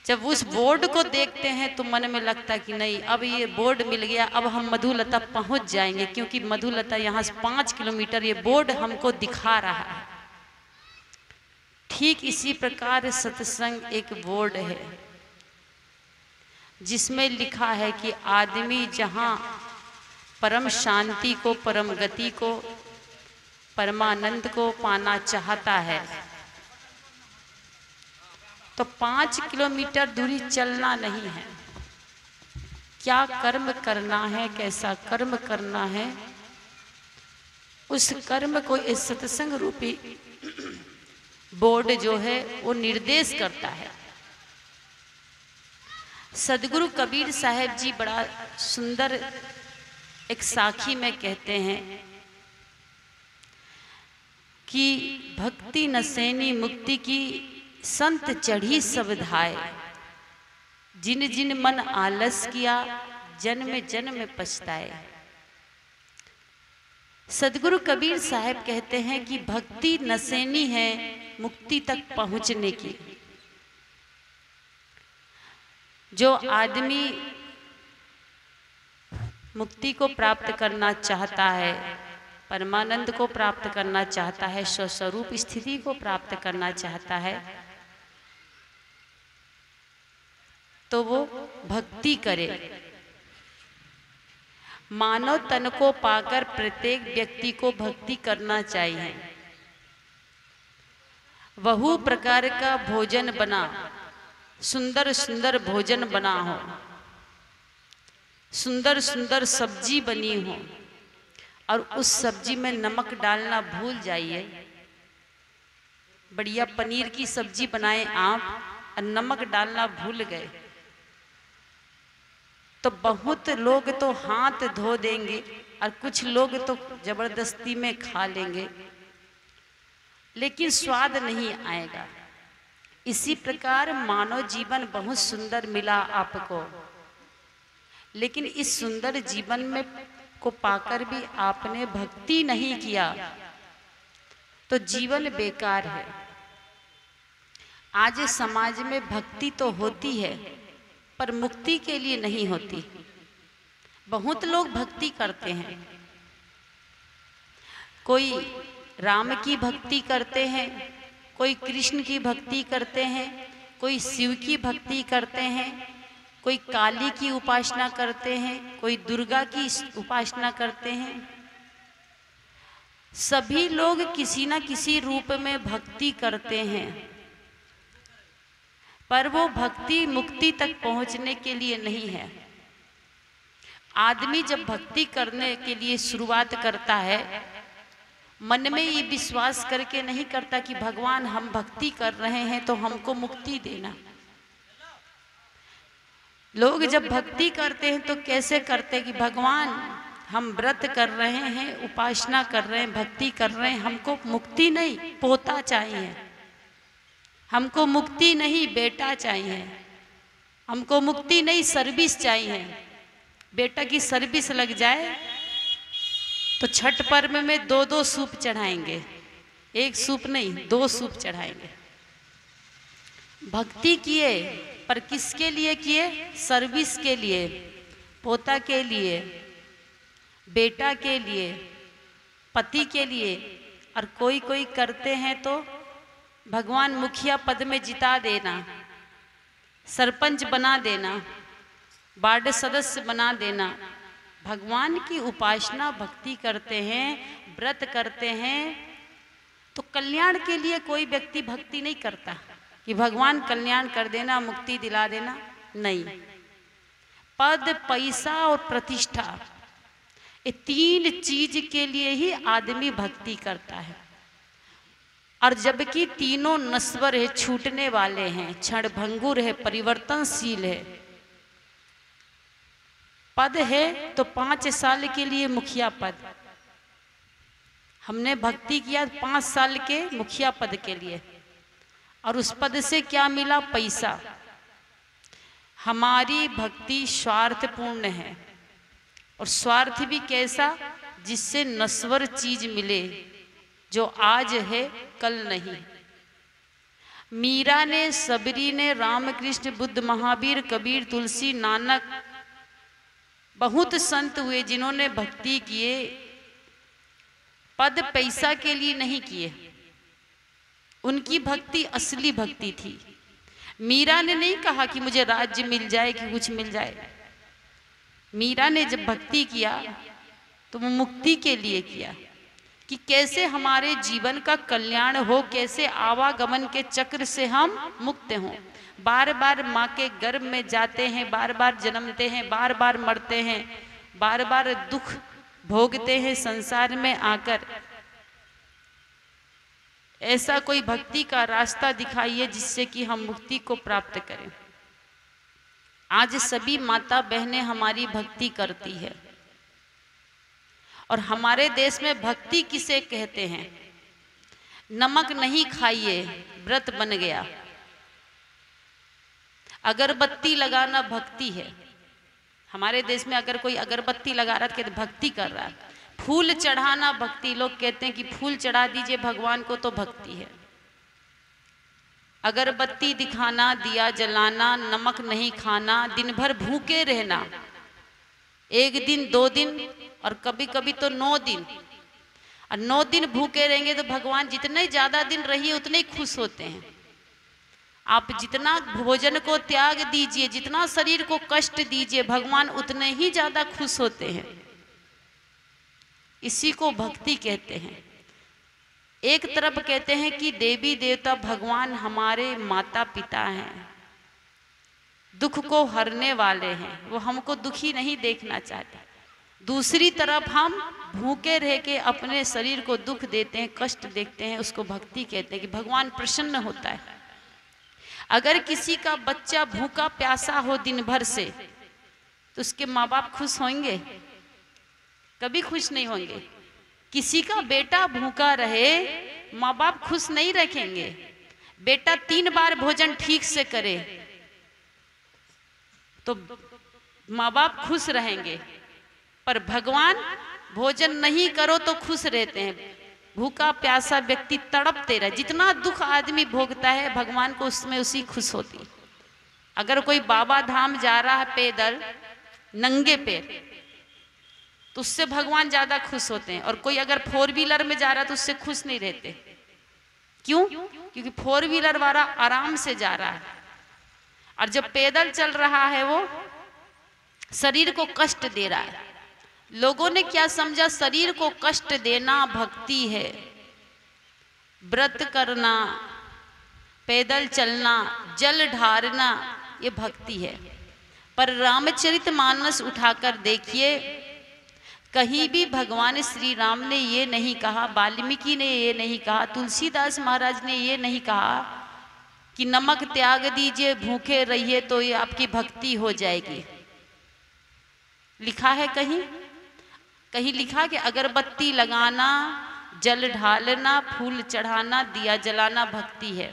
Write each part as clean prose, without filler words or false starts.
जब उस बोर्ड को देखते हैं तो मन में लगता है कि नहीं, अब ये बोर्ड मिल गया, अब हम मधुलता पहुंच जाएंगे, क्योंकि मधुलता यहाँ से 5 किलोमीटर ये बोर्ड हमको दिखा रहा है। ठीक इसी प्रकार सत्संग एक बोर्ड है जिसमें लिखा है कि आदमी जहाँ परम शांति को, परम गति को, परमानंद को पाना चाहता है तो 5 किलोमीटर दूरी चलना नहीं है। क्या कर्म करना है, कैसा कर्म करना है, उस कर्म को इस सत्संग रूपी बोर्ड जो है वो निर्देश करता है। सदगुरु कबीर साहब जी बड़ा सुंदर एक साखी में कहते हैं कि भक्ति नसैनी मुक्ति की संत चढ़ी सब धाय, जिन जिन मन आलस किया जन्म जन्म पछताए। सदगुरु कबीर साहब कहते हैं कि भक्ति नसैनी है मुक्ति तक पहुंचने की। जो आदमी मुक्ति को प्राप्त करना चाहता है, परमानंद को प्राप्त करना चाहता है, स्वस्वरूप स्थिति को प्राप्त करना चाहता है, तो वो भक्ति करे। मानव तन को पाकर प्रत्येक व्यक्ति को भक्ति करना चाहिए। बहु प्रकार का भोजन बना, सुंदर सुंदर भोजन बना हो, सुंदर सुंदर सब्जी बनी हो, और उस सब्जी में नमक डालना भूल जाइए। बढ़िया पनीर की सब्जी बनाए आप और नमक डालना भूल गए तो बहुत लोग तो हाथ धो देंगे और कुछ लोग तो जबरदस्ती में खा लेंगे, लेकिन स्वाद नहीं आएगा। इसी प्रकार मानव जीवन बहुत सुंदर मिला आपको, लेकिन इस सुंदर जीवन में को पाकर भी आपने भक्ति नहीं किया तो जीवन बेकार है। आज समाज में भक्ति तो होती है पर मुक्ति के लिए नहीं होती। बहुत लोग भक्ति करते हैं, कोई राम की भक्ति करते हैं, कोई कृष्ण की भक्ति करते हैं, कोई शिव की भक्ति करते हैं, कोई काली की उपासना करते हैं, कोई दुर्गा की उपासना करते हैं। सभी लोग किसी न किसी रूप में भक्ति करते हैं, पर वो भक्ति मुक्ति तक पहुंचने के लिए नहीं है। आदमी जब भक्ति करने के लिए शुरुआत करता है, मन में ये विश्वास करके नहीं करता कि भगवान हम भक्ति कर रहे हैं तो हमको मुक्ति देना। लोग जब भक्ति करते हैं तो कैसे करते कि भगवान हम व्रत कर रहे हैं, उपासना कर रहे हैं, भक्ति कर रहे हैं, हमको मुक्ति नहीं पोता चाहिए, हमको मुक्ति नहीं बेटा चाहिए, हमको मुक्ति नहीं सर्विस चाहिए। बेटा की सर्विस लग जाए तो छठ पर्व में 2-2 सूप चढ़ाएंगे, एक सूप नहीं 2 सूप चढ़ाएंगे। भक्ति किए पर किसके लिए किए? सर्विस के लिए, पोता के लिए, बेटा के लिए, पति के लिए। और कोई कोई करते हैं तो भगवान मुखिया पद में जिता देना, सरपंच बना देना, वार्ड सदस्य बना देना। भगवान की उपासना भक्ति करते हैं, व्रत करते हैं तो कल्याण के लिए कोई व्यक्ति भक्ति नहीं करता कि भगवान कल्याण कर देना, मुक्ति दिला देना, नहीं। पद, पैसा और प्रतिष्ठा, ये 3 चीज के लिए ही आदमी भक्ति करता है। और जबकि तीनों नश्वर है, छूटने वाले हैं, क्षणभंगुर है, परिवर्तनशील है। पद है तो 5 साल के लिए मुखिया पद, हमने भक्ति किया 5 साल के मुखिया पद के लिए, और उस पद से क्या मिला? पैसा। हमारी भक्ति स्वार्थपूर्ण है, और स्वार्थ भी कैसा? जिससे नश्वर चीज मिले, जो आज है कल नहीं। मीरा ने, सबरी ने, रामकृष्ण, बुद्ध, महावीर, कबीर, तुलसी, नानक, बहुत संत हुए जिन्होंने भक्ति किए, पद पैसा के लिए नहीं किए। उनकी भक्ति असली भक्ति थी। मीरा ने नहीं कहा कि मुझे राज्य मिल जाए कि कुछ मिल जाए। मीरा ने जब भक्ति किया तो वो मुक्ति के लिए किया, कि कैसे हमारे जीवन का कल्याण हो, कैसे आवागमन के चक्र से हम मुक्त हों। बार बार माँ के गर्भ में जाते हैं, बार बार जन्मते हैं, बार बार मरते हैं, बार बार दुख भोगते हैं संसार में आकर। ऐसा कोई भक्ति का रास्ता दिखाइए जिससे कि हम मुक्ति को प्राप्त करें। आज सभी माता बहनें हमारी भक्ति करती है। और हमारे देश में भक्ति किसे कहते हैं? नमक नहीं खाइए, व्रत बन गया। अगरबत्ती लगाना भक्ति है। हमारे देश में अगर कोई अगरबत्ती लगा रहा है तो भक्ति कर रहा है। फूल चढ़ाना भक्ति, लोग कहते हैं कि फूल चढ़ा दीजिए भगवान को, तो भक्ति है। अगरबत्ती दिखाना, दिया जलाना, नमक नहीं खाना, दिन भर भूखे रहना, 1 दिन 2 दिन और कभी कभी तो 9 दिन। और 9 दिन भूखे रहेंगे तो भगवान जितने ज्यादा दिन रहिए उतने ही खुश होते हैं। आप जितना भोजन को त्याग दीजिए, जितना शरीर को कष्ट दीजिए, भगवान उतने ही ज्यादा खुश होते हैं। इसी को भक्ति कहते हैं। एक तरफ कहते हैं कि देवी देवता भगवान हमारे माता पिता हैं, दुख को हरने वाले हैं, वो हमको दुखी नहीं देखना चाहते। दूसरी तरफ हम भूखे रह के अपने शरीर को दुख देते हैं, कष्ट देखते हैं, उसको भक्ति कहते हैं कि भगवान प्रसन्न होता है। अगर किसी का बच्चा भूखा प्यासा हो दिन भर से तो उसके माँ बाप खुश होंगे? कभी खुश नहीं होंगे। किसी का बेटा भूखा रहे, माँ बाप खुश नहीं रखेंगे। बेटा 3 बार भोजन ठीक से करे तो माँ बाप खुश रहेंगे, पर भगवान भोजन नहीं करो तो खुश रहते हैं। भूखा प्यासा व्यक्ति तड़पते रहे, जितना दुख आदमी भोगता है भगवान को उसमें उसी खुश होती। अगर कोई बाबा धाम जा रहा है पैदल नंगे पैर तो उससे भगवान ज्यादा खुश होते हैं। और कोई अगर 4 व्हीलर में जा रहा है तो उससे खुश नहीं रहते। क्यों? क्योंकि 4 व्हीलर वाला आराम से जा रहा है और जब पैदल चल रहा है वो शरीर को कष्ट दे रहा है। लोगों ने क्या समझा? शरीर को कष्ट देना भक्ति है। व्रत करना, पैदल चलना, जल ढारना, ये भक्ति है। पर रामचरितमानस उठाकर देखिए, कहीं भी भगवान श्री राम ने ये नहीं कहा, वाल्मीकि ने ये नहीं कहा, तुलसीदास महाराज ने ये नहीं कहा कि नमक त्याग दीजिए, भूखे रहिए तो ये आपकी भक्ति हो जाएगी। लिखा है कहीं? कहीं लिखा कि अगरबत्ती लगाना, जल ढालना, फूल चढ़ाना, दिया जलाना भक्ति है।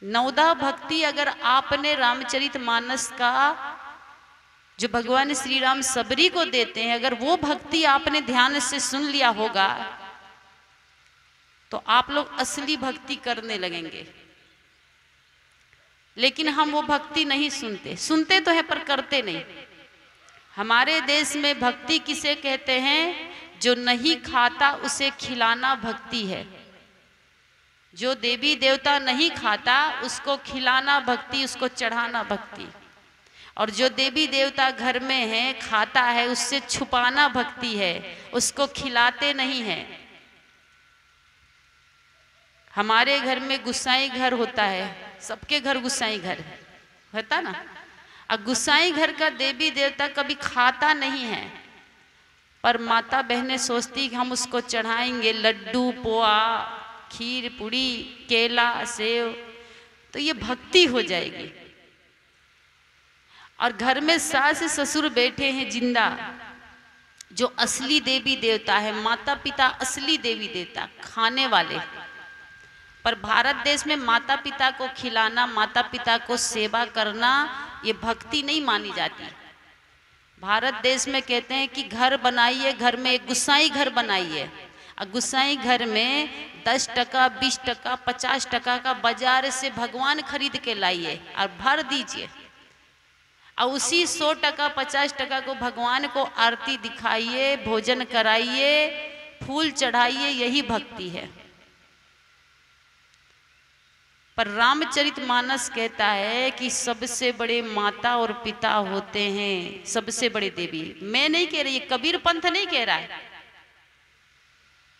नवदा भक्ति अगर आपने रामचरितमानस का जो भगवान श्री राम सबरी को देते हैं, अगर वो भक्ति आपने ध्यान से सुन लिया होगा तो आप लोग असली भक्ति करने लगेंगे। लेकिन हम वो भक्ति नहीं सुनते। सुनते तो है पर करते नहीं। हमारे देश में भक्ति किसे कहते हैं? जो नहीं खाता उसे खिलाना भक्ति है। जो देवी देवता नहीं खाता उसको खिलाना भक्ति, उसको चढ़ाना भक्ति। और जो देवी देवता घर में है, खाता है, उससे छुपाना भक्ति है, उसको खिलाते नहीं है। हमारे घर में गुसाई घर होता है, सबके घर गुसाई घर होता ना। अब गुसाई घर का देवी देवता कभी खाता नहीं है, पर माता बहनें सोचती कि हम उसको चढ़ाएंगे लड्डू, पोहा, खीर, पूड़ी, केला, सेव, तो ये भक्ति हो जाएगी। और घर में सास ससुर बैठे हैं जिंदा, जो असली देवी देवता है, माता पिता असली देवी देवता खाने वाले। पर भारत देश में माता पिता को खिलाना, माता पिता को सेवा करना ये भक्ति नहीं मानी जाती। भारत देश में कहते हैं कि घर बनाइए, घर में एक गुसाई घर बनाइए, और गुसाई घर में 10 टका 20 टका 50 टका का बाजार से भगवान खरीद के लाइए और भर दीजिए, और उसी 100 टका 50 टका को भगवान को आरती दिखाइए, भोजन कराइए, फूल चढ़ाइए, यही भक्ति है। पर रामचरितमानस कहता है कि सबसे बड़े माता और पिता होते हैं, सबसे बड़े देवी। मैं नहीं कह रही, कबीर पंथ नहीं कह रहा है।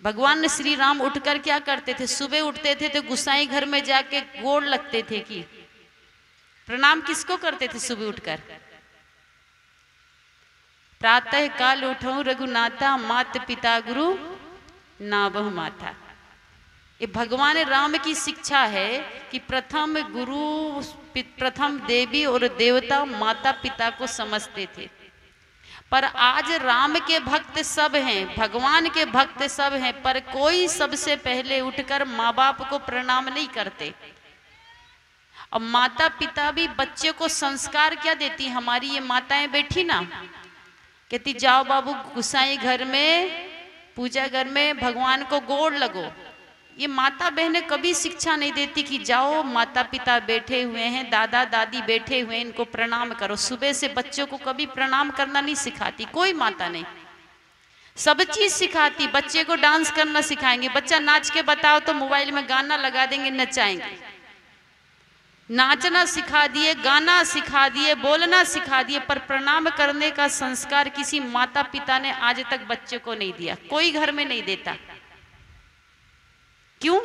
भगवान श्री राम उठकर क्या करते थे? सुबह उठते थे तो गुसाई घर में जाके गोड़ लगते थे कि प्रणाम किसको करते थे? सुबह उठकर प्रातः काल उठो रघुनाथा, मात पिता गुरु नाभः माथा। ये भगवान राम की शिक्षा है कि प्रथम गुरु, प्रथम देवी और देवता माता पिता को समझते थे। पर आज राम के भक्त सब हैं, भगवान के भक्त सब हैं, पर कोई सबसे पहले उठकर माँ बाप को प्रणाम नहीं करते। और माता पिता भी बच्चे को संस्कार क्या देती? हमारी ये माताएं बैठी ना, कहती जाओ बाबू गुसाई घर में, पूजा घर में भगवान को गोड़ लगो। ये माता बहनें कभी शिक्षा नहीं देती कि जाओ माता पिता बैठे हुए हैं, दादा दादी बैठे हुए हैं, इनको प्रणाम करो। सुबह से बच्चों को कभी प्रणाम करना नहीं सिखाती कोई माता नहीं, सब चीज सिखाती। बच्चे को डांस करना सिखाएंगे, बच्चा नाच के बताओ तो मोबाइल में गाना लगा देंगे, नचाएंगे। नाचना सिखा दिए, गाना सिखा दिए, बोलना सिखा दिए, पर प्रणाम करने का संस्कार किसी माता पिता ने आज तक बच्चे को नहीं दिया, कोई घर में नहीं देता। क्यों?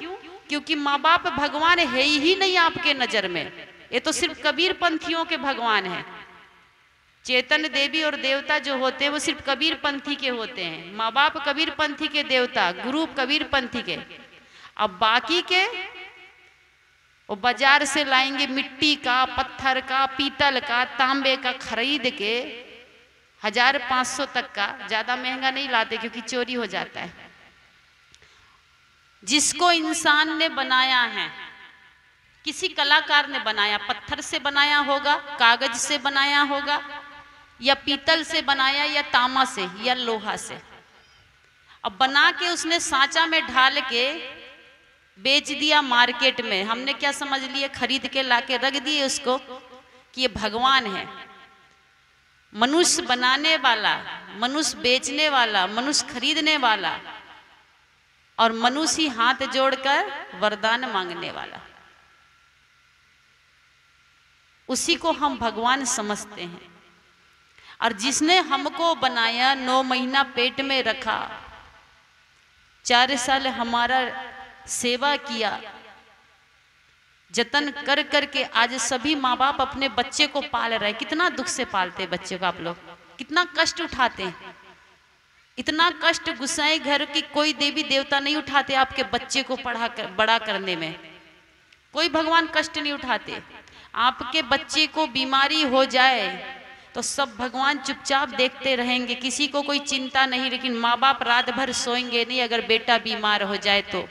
क्योंकि माँ बाप भगवान है ही नहीं आपके नजर में, ये तो सिर्फ कबीर पंथियों के भगवान हैं। चेतन देवी और देवता जो होते हैं वो सिर्फ कबीर पंथी के होते हैं। माँ बाप कबीर पंथी के देवता, गुरु कबीर पंथी के। अब बाकी के वो बाजार से लाएंगे मिट्टी का, पत्थर का, पीतल का, तांबे का खरीद के 1500 तक का, ज्यादा महंगा नहीं लाते क्योंकि चोरी हो जाता है। जिसको इंसान ने बनाया है, किसी कलाकार ने बनाया, पत्थर से बनाया होगा, कागज से बनाया होगा, या पीतल से बनाया, या तांबा से, या लोहा से। अब बना के उसने सांचा में ढाल के बेच दिया मार्केट में। हमने क्या समझ लिए? खरीद के लाके रख दिए उसको कि ये भगवान है। मनुष्य बनाने वाला, मनुष्य बेचने वाला, मनुष्य खरीदने वाला, और मनुष्य हाथ जोड़कर वरदान मांगने वाला, उसी को हम भगवान समझते हैं। और जिसने हमको बनाया, 9 महीना पेट में रखा, 4 साल हमारा सेवा किया, जतन कर करके आज सभी माँ बाप अपने बच्चे को पाल रहे हैं। कितना दुख से पालते हैं बच्चे को आप लोग, कितना कष्ट उठाते हैं। इतना कष्ट गुसाई घर की कोई देवी देवता नहीं उठाते आपके बच्चे को बड़ा करने में, कोई भगवान कष्ट नहीं उठाते। आपके बच्चे को बीमारी हो जाए तो सब भगवान चुपचाप देखते रहेंगे, किसी को कोई चिंता नहीं। लेकिन माँ बाप रात भर सोएंगे नहीं अगर बेटा बीमार हो जाए तो।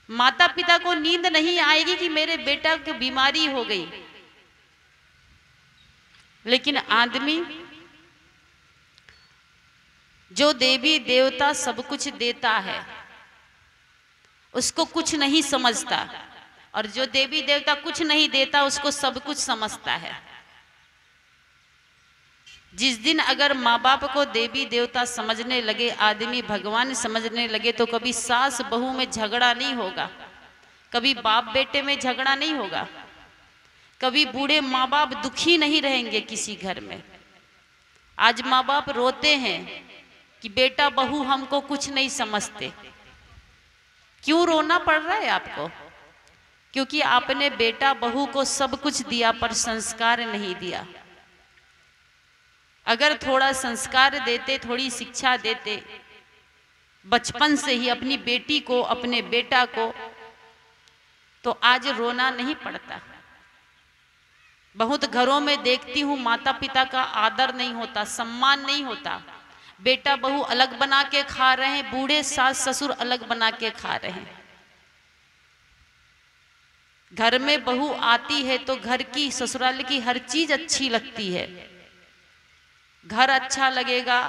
माता पिता को नींद नहीं आएगी कि मेरे बेटा को बीमारी हो गई। लेकिन आदमी जो देवी देवता सब कुछ देता है उसको कुछ नहीं समझता, और जो देवी देवता कुछ नहीं देता उसको सब कुछ समझता है। जिस दिन अगर माँ बाप को देवी देवता समझने लगे, आदमी भगवान समझने लगे, तो कभी सास बहू में झगड़ा नहीं होगा, कभी बाप बेटे में झगड़ा नहीं होगा, कभी बूढ़े माँ बाप दुखी नहीं रहेंगे किसी घर में। आज माँ बाप रोते हैं कि बेटा बहू हमको कुछ नहीं समझते। क्यों रोना पड़ रहा है आपको? क्योंकि आपने बेटा बहू को सब कुछ दिया पर संस्कार नहीं दिया। अगर थोड़ा संस्कार देते, थोड़ी शिक्षा देते बचपन से ही अपनी बेटी को, अपने बेटा को, तो आज रोना नहीं पड़ता। बहुत घरों में देखती हूँ माता पिता का आदर नहीं होता, सम्मान नहीं होता। बेटा बहू अलग बना के खा रहे हैं, बूढ़े सास ससुर अलग बना के खा रहे हैं। घर में बहू आती है तो घर की, ससुराल की हर चीज अच्छी लगती है। घर अच्छा लगेगा,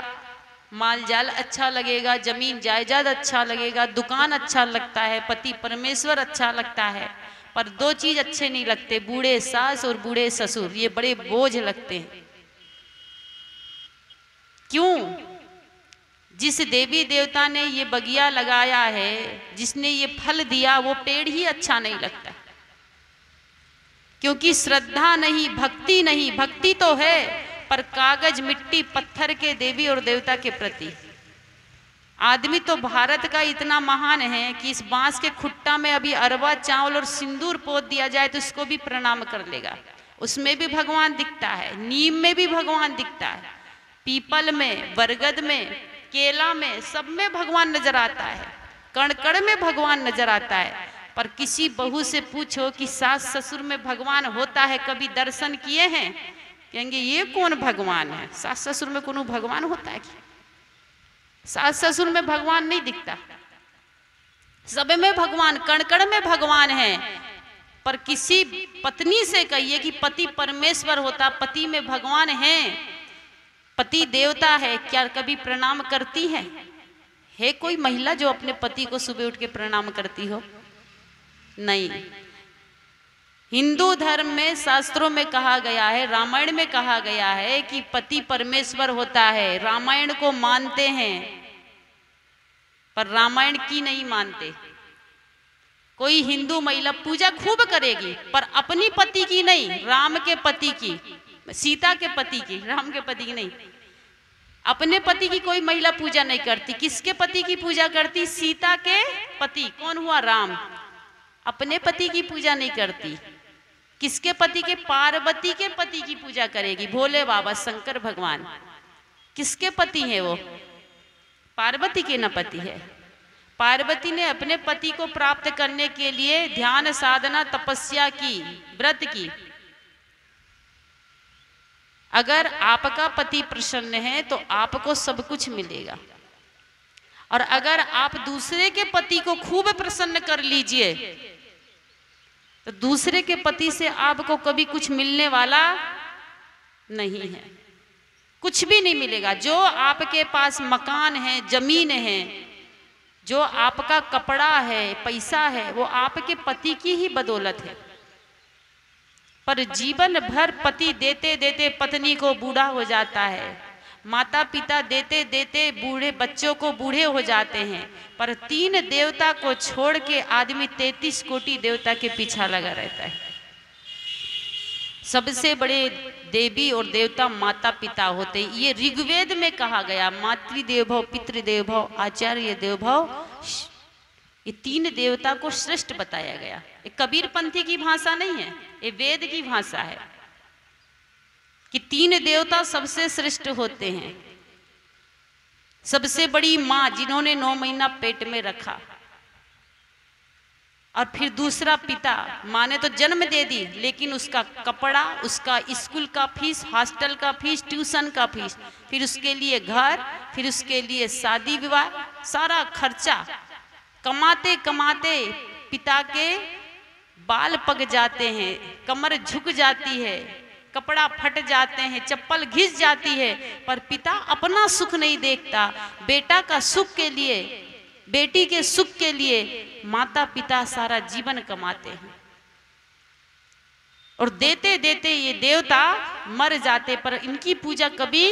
माल जाल अच्छा लगेगा, जमीन जायदाद अच्छा लगेगा, दुकान अच्छा लगता है, पति परमेश्वर अच्छा लगता है, पर दो चीज अच्छे नहीं लगते, बूढ़े सास और बूढ़े ससुर, ये बड़े बोझ लगते हैं। क्यों? जिस देवी देवता ने ये बगिया लगाया है, जिसने ये फल दिया, वो पेड़ ही अच्छा नहीं लगता, क्योंकि श्रद्धा नहीं, भक्ति नहीं। भक्ति तो है पर कागज मिट्टी पत्थर के देवी और देवता के प्रति। आदमी तो भारत का इतना महान है कि इस बांस के खुट्टा में अभी अरवा चावल और सिंदूर पोत दिया जाए तो इसको भी प्रणाम कर लेगा, उसमें भी भगवान दिखता है, नीम में भी भगवान दिखता है, पीपल में, बरगद में, केला में, सब में भगवान नजर आता है, कण कण में भगवान नजर आता है। पर किसी बहू से पूछो कि सास ससुर में भगवान होता है, कभी दर्शन किए हैं? कहेंगे ये कौन भगवान है, सास ससुर में कौन भगवान होता है? सास ससुर में भगवान नहीं दिखता, सब में भगवान, कण कण में भगवान है। पर किसी पत्नी से कहिए कि पति परमेश्वर होता, पति में भगवान है, पति देवता है, क्या कभी प्रणाम करती है कोई महिला जो अपने पति को सुबह उठ के प्रणाम करती हो? नहीं। हिंदू धर्म में, शास्त्रों में कहा गया है, रामायण में कहा गया है कि पति परमेश्वर होता है। रामायण को मानते हैं पर रामायण की नहीं मानते। कोई हिंदू महिला पूजा खूब करेगी पर अपनी पति की नहीं, राम के पति की, सीता के पति की, राम के पति की नहीं। अपने पति की कोई महिला पूजा नहीं करती। किसके पति की पूजा करती? सीता के पति। कौन हुआ? राम। अपने पति की पूजा नहीं करती। किसके पति के? पार्वती के पति की पूजा करेगी। भोले बाबा शंकर भगवान किसके पति है? वो पार्वती के न पति है। पार्वती ने अपने पति को प्राप्त करने के लिए ध्यान साधना तपस्या की, व्रत की। अगर आपका पति प्रसन्न है तो आपको सब कुछ मिलेगा, और अगर आप दूसरे के पति को खूब प्रसन्न कर लीजिए तो दूसरे के पति से आपको कभी कुछ मिलने वाला नहीं है, कुछ भी नहीं मिलेगा। जो आपके पास मकान है, जमीन है, जो आपका कपड़ा है, पैसा है, वो आपके पति की ही बदौलत है। पर जीवन भर पति देते देते पत्नी को बूढ़ा हो जाता है, माता पिता देते देते बूढ़े बच्चों को बूढ़े हो जाते हैं, पर 3 देवता को छोड़ के आदमी 33 कोटि देवता के पीछा लगा रहता है। सबसे बड़े देवी और देवता माता पिता होते। ये ऋग्वेद में कहा गया, मातृदेव भव, पितृदेव भव, आचार्य देव भव, ये 3 देवता को श्रेष्ठ बताया गया। ये कबीर पंथी की भाषा नहीं है, ये वेद की भाषा है कि 3 देवता सबसे श्रेष्ठ होते हैं। सबसे बड़ी माँ जिन्होंने 9 महीना पेट में रखा, और फिर दूसरा पिता, माँ ने तो जन्म दे दी लेकिन उसका कपड़ा, उसका स्कूल का फीस, हॉस्टल का फीस, ट्यूशन का फीस, फिर उसके लिए घर, फिर उसके लिए शादी विवाह, सारा खर्चा कमाते कमाते पिता के बाल पक जाते हैं, कमर झुक जाती है, कपड़ा फट जाते हैं, चप्पल घिस जाती है, पर पिता अपना सुख नहीं देखता। बेटा का सुख के लिए, बेटी के सुख के लिए माता पिता सारा जीवन कमाते हैं, और देते देते ये देवता मर जाते, पर इनकी पूजा कभी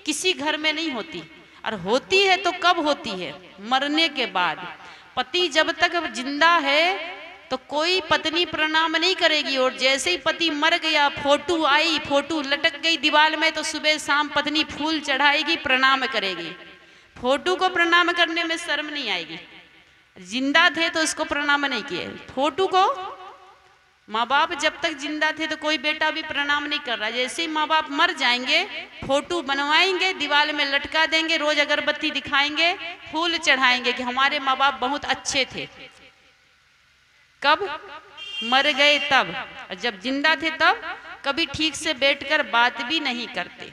किसी घर में नहीं होती। और होती है तो कब होती है? मरने के बाद। पति जब तक जिंदा है तो कोई पत्नी प्रणाम नहीं करेगी, और जैसे ही पति मर गया, फोटो आई, फोटो लटक गई दीवार में, तो सुबह शाम पत्नी फूल चढ़ाएगी, प्रणाम करेगी। फोटो को प्रणाम करने में शर्म नहीं आएगी। जिंदा थे तो इसको प्रणाम नहीं किए। फोटो को माँ बाप जब तक जिंदा थे तो कोई बेटा भी प्रणाम नहीं कर रहा। जैसे ही माँ बाप मर जाएंगे, फोटो बनवाएंगे, दीवार में लटका देंगे, रोज अगरबत्ती दिखाएंगे, फूल चढ़ाएंगे कि हमारे माँ बाप बहुत अच्छे थे। कब मर गए तब, जब जिंदा थे तब कभी ठीक से बैठकर बात भी नहीं करते।